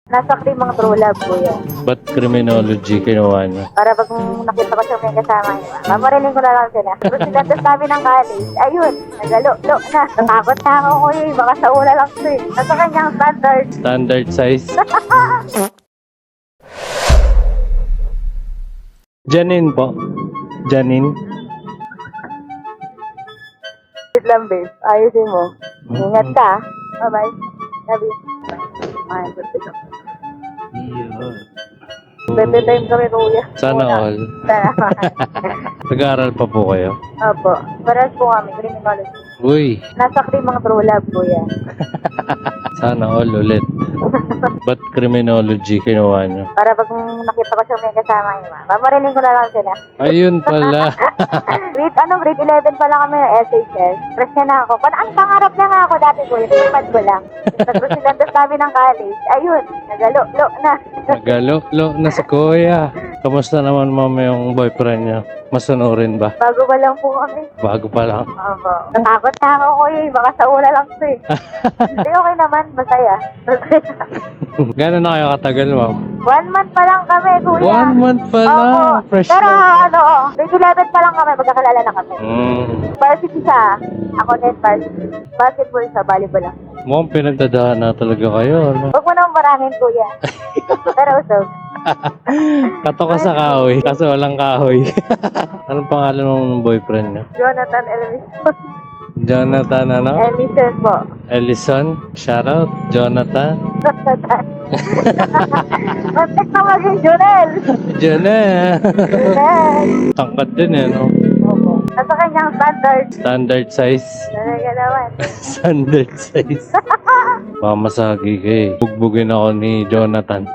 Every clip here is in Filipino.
Nasa Krimang True Love po yan. Ba't criminology kinuha niya? Para pag nakita ko siya may kasama niya, mamarinig ko na lang sila. Tapos sinatas namin ng college, ayun, nagalo-lo na. Natakot na ako kuya, baka sa una lang ito eh. Nasa kanyang standard. Standard size. Janine po. Janine. Wait lang babe, ayusin mo. Ingat ka. Bye-bye. Love you. Ay, good to go. Bebe time kami kuya. Sana all. Sana. Nag-aaral pa po kayo? Opo. Paras po kami, criminology. Uy, Nasa Krimang True Love po yan. sana all ulit. Ba't criminology kinuha niyo? Para pag nakita ko siya may kasama niya, mamarinig ko na lang sila. Ayun pala. Grade 11 pa lang kami ng SHS. Fresh na ako. Ang pangarap na nga ako dati ko, yung pad ko lang. Tapos silandas namin ng college, ayun, nagalo-lo na. Nagalo-lo na si kuya. Kamusta naman mama yung boyfriend niya? Masunurin ba? Bago pa lang po kami. Bago pa lang. Opo. Natakot na ako kuya, baka sa una lang ito eh. Pero okay naman, masaya. Gano'n na kayo katagal, ma'am? 1 month pa lang kami, kuya. 1 month pa lang. Opo. Fresh Pero na. grade 11 pa lang kami, magkakalala na kami. Varsity siya. Ako din varsity. Basketball siya, volleyball lang. Mukhang pinagdadahan na talaga kayo. Ano? Huwag mo nang marangin, kuya. Pero usog. Kato ka sa kahoy, kaso walang kahoy. Anong pangalan ng boyfriend niya? Jonathan Elvison. Jonathan ano? Elvison po. Ellison? Shoutout, Jonathan. Jonathan. Mag-text na maging Jonel. Jonathan. Jonel. Tangkad din eh, no? Opo. Nasa kanyang standard. Standard size. Talaga naman. Standard size. Pamasagi kay. Bugbugin ako ni Jonathan.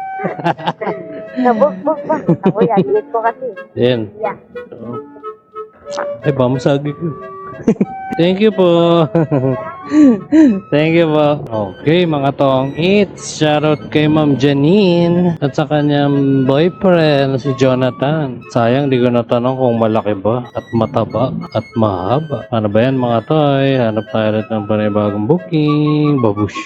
Nabugbog pa. Ako yan, liit ko kasi. Yan. Yeah. Ay, pamasagi ko. Thank you po. Thank you po. Okay, mga tong eats. Shoutout kay Ma'am Janine at sa kanyang boyfriend si Jonathan. Sayang, di ko natanong kung malaki ba at mataba at mahaba. Ano ba yan mga toy? Hanap tayo ulit ng panibagong booking. Babush.